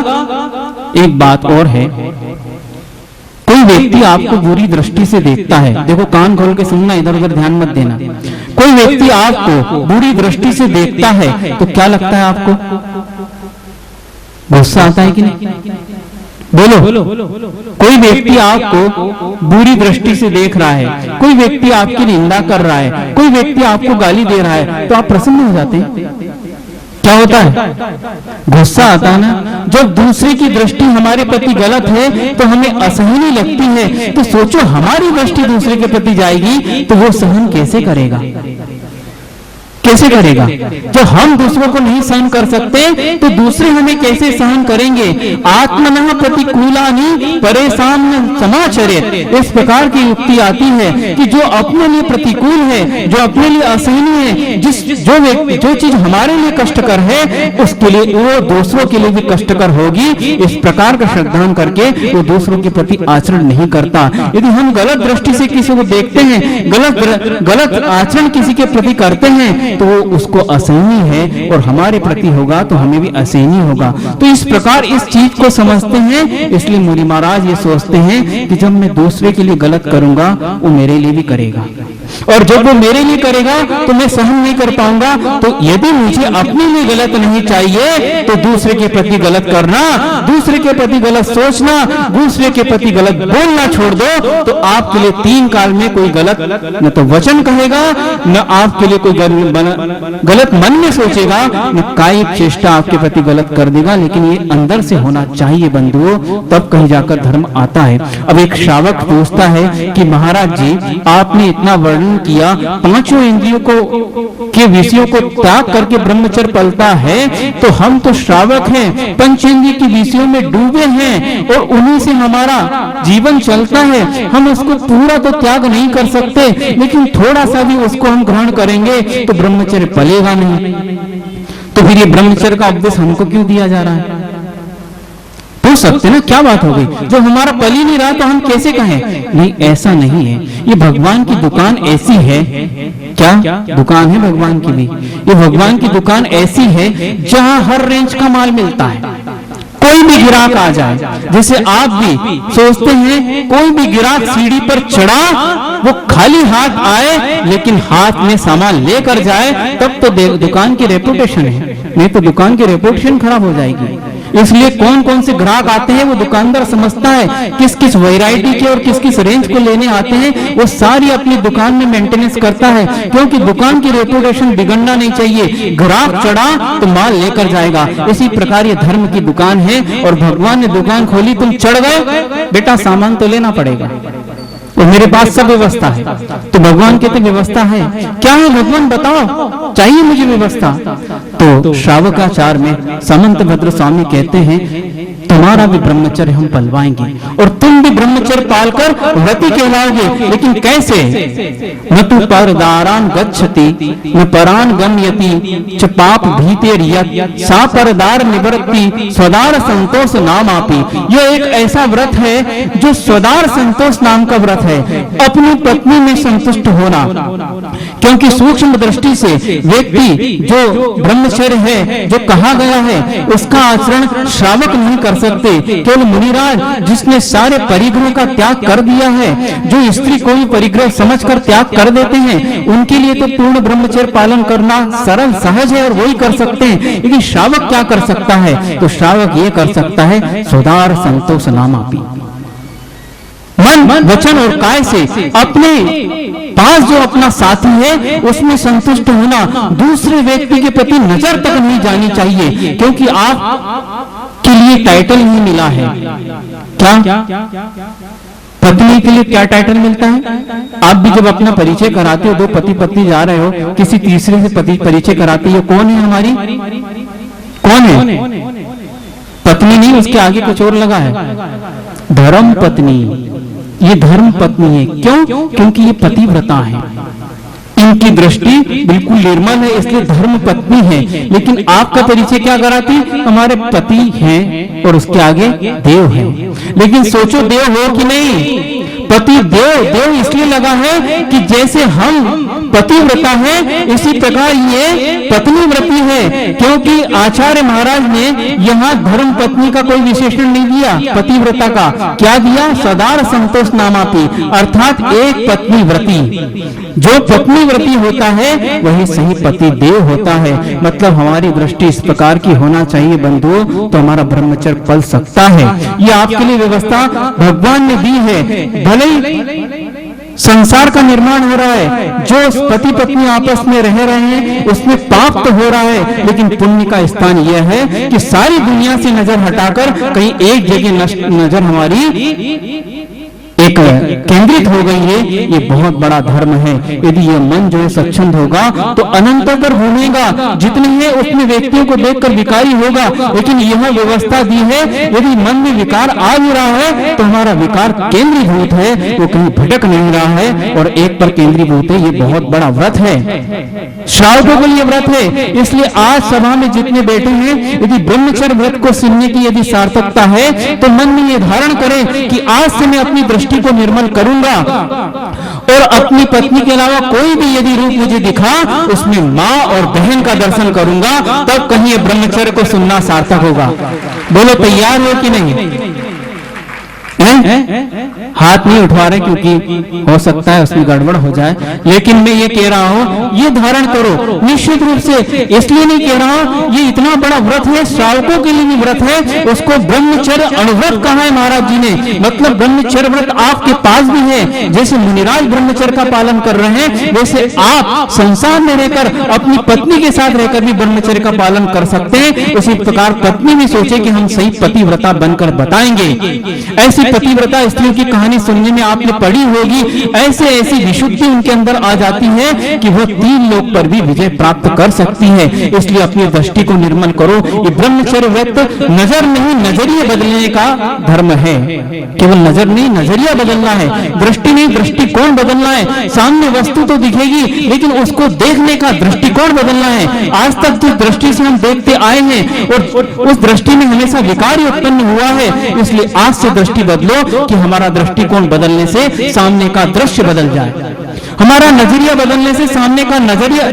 एक बात और है, कोई व्यक्ति आपको बुरी दृष्टि से देखता है, देखो कान खोल के सुनना, इधर उधर ध्यान मत देना। कोई व्यक्ति आपको बुरी दृष्टि से देखता है तो क्या लगता है आपको? गुस्सा आता है कि नहीं? बोलो। कोई व्यक्ति आपको बुरी दृष्टि से देख रहा है, कोई व्यक्ति आपकी निंदा कर रहा है, कोई व्यक्ति आपको गाली दे रहा है, तो आप प्रसन्न हो जाते हैं? क्या होता है? गुस्सा आता है ना। जब दूसरे की दृष्टि हमारे प्रति गलत है तो हमें असहनीय लगती है। तो सोचो हमारी दृष्टि दूसरे के प्रति जाएगी तो वो सहन कैसे करेगा, कैसे करेगा? जब हम दूसरों को नहीं सहन कर सकते तो दूसरे हमें कैसे सहन करेंगे? आत्मनः प्रतिकूलानि परेशान समाचरेत्, इस प्रकार की युक्ति आती है कि जो अपने लिए प्रतिकूल है, जो अपने लिए असहनीय है, जो चीज हमारे लिए कष्टकर है उसके लिए वो दूसरों के लिए भी कष्टकर होगी। इस प्रकार का श्रद्धान करके वो दूसरों के प्रति आचरण नहीं करता। यदि हम गलत दृष्टि से किसी को देखते हैं, गलत आचरण किसी के प्रति करते हैं तो वो उसको असहनीय है और हमारे प्रति होगा तो हमें भी असहनीय होगा। तो इस प्रकार इस चीज को समझते हैं, इसलिए मुनि महाराज ये सोचते हैं कि जब मैं दूसरे के लिए गलत करूंगा वो मेरे लिए भी करेगा, और जब वो मेरे लिए करेगा तो मैं सहन नहीं कर पाऊंगा। तो यदि मुझे अपने लिए गलत नहीं चाहिए तो दूसरे के प्रति गलत करना, दूसरे के प्रति गलत सोचना, दूसरे के प्रति गलत बोलना छोड़ दो। तो आपके लिए 3 काल में कोई गलत न तो वचन कहेगा, न आपके लिए कोई गलत मन में सोचेगा, न कायिक चेष्टा आपके प्रति गलत कर देगा। लेकिन ये अंदर से होना चाहिए बंधुओं, तब कहीं जाकर धर्म आता है। अब एक श्रावक पूछता है कि महाराज जी आपने इतना वर्णन किया, 5 इंद्रियों के विषयों को त्याग करके ब्रह्मचर्य पलता है, तो हम तो श्रावक हैं, पंचेंद्रिय के विषयों में डूबे हैं और उन्हीं से हमारा जीवन चलता है। हम उसको पूरा तो त्याग नहीं कर सकते, लेकिन थोड़ा सा भी उसको हम ग्रहण करेंगे तो ब्रह्मचर्य पलेगा नहीं। तो फिर ये ब्रह्मचर्य का उपदेश हमको क्यों दिया जा रहा है? पूछ सकते ना, क्या बात हो गई? जो हमारा पल ही नहीं रहा तो हम कैसे कहें? नहीं, ऐसा नहीं है। ये भगवान की दुकान ऐसी है, क्या दुकान है भगवान की भी? ये भगवान की दुकान ऐसी है जहां हर रेंज का माल मिलता है। कोई भी ग्राहक आ जाए, जैसे आप भी सोचते हैं कोई भी ग्राहक सीढ़ी पर चढ़ा वो खाली हाथ आए लेकिन हाथ में सामान लेकर जाए, तब तो दुकान की रेपुटेशन है, नहीं तो दुकान की रेपुटेशन खराब हो जाएगी। इसलिए कौन कौन से ग्राहक आते हैं वो दुकानदार समझता है, किस किस वैरायटी के और किस किस रेंज को लेने आते हैं वो सारी अपनी दुकान में मेंटेनेंस करता है, क्योंकि दुकान की रेपुटेशन बिगड़ना नहीं चाहिए। ग्राहक चढ़ा तो माल लेकर जाएगा। इसी प्रकार ये धर्म की दुकान है और भगवान ने दुकान खोली, तुम चढ़ गए, बेटा सामान तो लेना पड़ेगा, तो मेरे पास सब व्यवस्था है। तो भगवान कहते व्यवस्था है, क्या है भगवान बताओ, चाहिए मुझे व्यवस्था। तो श्रावकाचार में समंत भद्र स्वामी कहते हैं तुम्हारा भी ब्रह्मचर्य हम पलवाएंगे और तुम भी ब्रह्मचर्य पालकर व्रती कहलाओगे। लेकिन कैसे? न तु परदारान गच्छति न परान गम्यति च पाप भीतेर यत् सा परदार निवृत्ति स्वदार संतोष नाम आपी। यह एक ऐसा व्रत है जो स्वदार संतोष नाम का व्रत है, अपनी पत्नी में संतुष्ट होना। क्योंकि सूक्ष्म दृष्टि से व्यक्ति जो ब्रह्मचर्य है, जो कहा गया है, उसका आचरण श्रावक नहीं कर सकते। केवल मुनिराज जिसने सारे परिग्रह का त्याग कर दिया है, जो स्त्री को भी परिग्रह समझकर त्याग कर देते हैं, उनके लिए तो पूर्ण ब्रह्मचर्य पालन करना सरल सहज है और वही कर सकते हैं। लेकिन श्रावक क्या कर सकता है? तो श्रावक ये कर सकता है स्वदार संतोष नामापि, मन वचन और काय से अपने पास जो अपना साथी है उसमें संतुष्ट होना। दूसरे व्यक्ति के प्रति नजर तक नहीं जानी चाहिए, क्योंकि आप के लिए टाइटल नहीं मिला है। क्या पत्नी के लिए क्या टाइटल मिलता है? आप भी जब अपना परिचय कराते हो, 2 पति पत्नी जा रहे हो, किसी तीसरे से परिचय कराते हो, कौन है हमारी? कौन है? पत्नी नहीं, उसके आगे कुछ और लगा है, धर्म पत्नी। ये धर्म पत्नी है। क्यों? क्योंकि ये पतिव्रता है, इनकी दृष्टि बिल्कुल निर्मल है, इसलिए धर्म पत्नी है। लेकिन आपका परिचय क्या कराती? हमारे पति हैं और उसके आगे देव है। लेकिन सोचो देव हो कि नहीं? पति देव, देव इसलिए लगा है कि जैसे हम पतिव्रता है इसी प्रकार ये पत्नी व्रती है। क्योंकि आचार्य महाराज ने यहाँ धर्म पत्नी का कोई विशेषण नहीं दिया, पतिव्रता का क्या दिया? सदार संतोष नामापि, अर्थात एक पत्नी व्रती। जो पत्नी व्रती होता है वही सही पति देव होता है। मतलब हमारी दृष्टि इस प्रकार की होना चाहिए बंधुओं, तो हमारा ब्रह्मचर्य पल सकता है। ये आपके लिए व्यवस्था भगवान ने दी है। भले ही संसार का निर्माण हो रहा है, जो पति पत्नी आपस में रह रहे हैं उसमें पाप तो हो रहा है, लेकिन पुण्य का स्थान यह है कि सारी दुनिया से नजर हटाकर कहीं एक जगह नजर हमारी एक केंद्रित हो गई है। ये बहुत बड़ा धर्म है। यदि ये मन जो है स्वच्छंद होगा तो अनंतों पर घूमेगा, जितने हैं उसमें व्यक्तियों को देखकर विकारी होगा, लेकिन यह व्यवस्था दी है यदि मन में विकार आ भी रहा है तो हमारा विकार केंद्रीभूत है, वो कहीं भटक नहीं रहा है और एक पर केंद्रीभूत है। ये बहुत बड़ा व्रत है, श्रावकों के लिए व्रत है। इसलिए आज सभा में जितने बैठे हैं, यदि ब्रह्मचर्य व्रत को सुनने की यदि सार्थकता है तो मन में ये धारण करें कि आज से मैं अपनी दृष्टि को निर्मल करूंगा और अपनी पत्नी के अलावा कोई भी यदि रूप मुझे दिखा उसमें माँ और बहन का दर्शन करूंगा, तब कहीं ये ब्रह्मचर्य को सुनना सार्थक होगा। बोलो तैयार हो कि नहीं? हाथ नहीं उठवा रहे क्योंकि हो सकता है उसमें गड़बड़ हो जाए, लेकिन मैं ये कह रहा हूं ये धारण करो निश्चित रूप से। इसलिए नहीं कह रहा हूं, ये इतना बड़ा व्रत है, श्रावकों के लिए भी व्रत है, उसको ब्रह्मचर्य अणुव्रत कहा है महाराज जी ने। मतलब ब्रह्मचर्य व्रत आपके पास भी है, जैसे मुनिराज ब्रह्मचर्य का पालन कर रहे हैं वैसे आप संसार में रहकर अपनी पत्नी के साथ रहकर भी ब्रह्मचर्य का पालन कर सकते हैं। उसी प्रकार पत्नी भी सोचे कि हम सही पतिव्रता बनकर बताएंगे। ऐसी पतिव्रता स्त्रियों की कहानी सुनने में आपने पढ़ी होगी, ऐसे ऐसी विशुद्धि उनके अंदर आ जाती है कि वो 3 लोक पर भी विजय प्राप्त कर सकती है। इसलिए अपनी दृष्टि को निर्मल करो। ये ब्रह्मचर्य व्रत नजर नहीं नजरिए बदलने का धर्म है। केवल नजर नहीं, नजरिया बदलना है, दृष्टि नहीं दृष्टिकोण बदलना है। सामने वस्तु तो दिखेगी लेकिन उसको देखने का दृष्टिकोण बदलना है। आज तक जिस दृष्टि से हम देखते आए हैं और उस दृष्टि में हमेशा विकार उत्पन्न हुआ है, इसलिए आज से दृष्टि बदलो कि हमारा दृष्टिकोण बदलने से सामने का दृश्य बदल जाए, हमारा नजरिया बदलने से सामने का नजरिया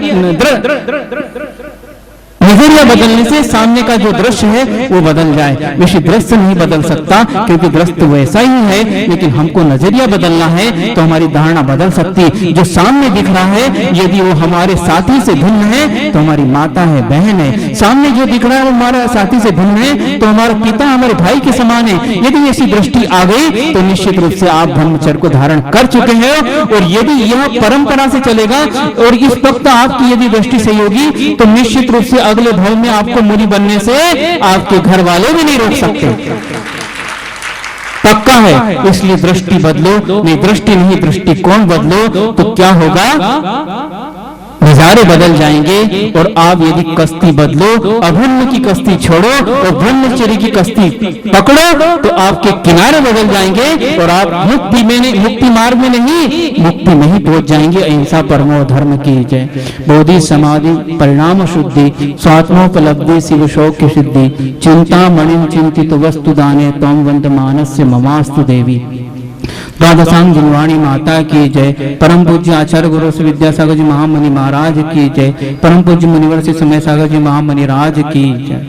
बदलने से सामने का जो दृश्य है वो बदल जाए। वैसे दृश्य नहीं बदल सकता क्योंकि दृश्य वैसा ही है, लेकिन हमको नजरिया बदलना है तो हमारी धारणा बदल सकती। जो सामने दिख रहा है यदि वो हमारे साथी से भिन्न है तो हमारी माता है, बहन है। सामने जो दिख रहा है वो हमारे साथी से भिन्न है तो हमारा पिता हमारे भाई के समान है। यदि ऐसी दृष्टि आ गई तो निश्चित रूप से आप ब्रह्मचर्य को धारण कर चुके हैं। और यदि यह परंपरा से चलेगा और इस वक्त आपकी यदि दृष्टि सही होगी तो निश्चित रूप से अगले भव में आपको मुनि बनने से आपके घर वाले भी नहीं रोक सकते, पक्का है। इसलिए दृष्टि बदलो, नहीं दृष्टि नहीं दृष्टिकोण बदलो तो क्या होगा, नजारे बदल जाएंगे। और आप यदि कश्ती बदलो, अभ्रम की कश्ती छोड़ो और ब्रह्मचर्य की कश्ती पकड़ो तो आपके किनारे बदल जाएंगे और आप मुक्ति मार्ग में नहीं मुक्ति में ही पहुंच जाएंगे। अहिंसा परमो धर्म की जय। बोधि समाधि परिणाम शुद्धि स्वात्मोपलब्धि शिव शौक्य सिद्धि चिंता मणिम चिंतित वस्तु दाने तम वंद मानस्य ममास्तु देवी। द्वादशांग जिनवाणी माता की जय। परम पूज्य आचार्य गुरु श्री विद्यासागर जी महामुनि महाराज की जय। परम पूज्य मुनिवर श्री समय सागर जी महामुनि राज की जय।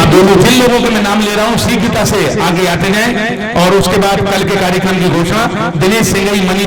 दोनों जिन लोगों के मैं नाम ले रहा हूं शीघ्रता से आगे आते जाएं और उसके बाद कल के कार्यक्रम की घोषणा दिनेश सिंह मनी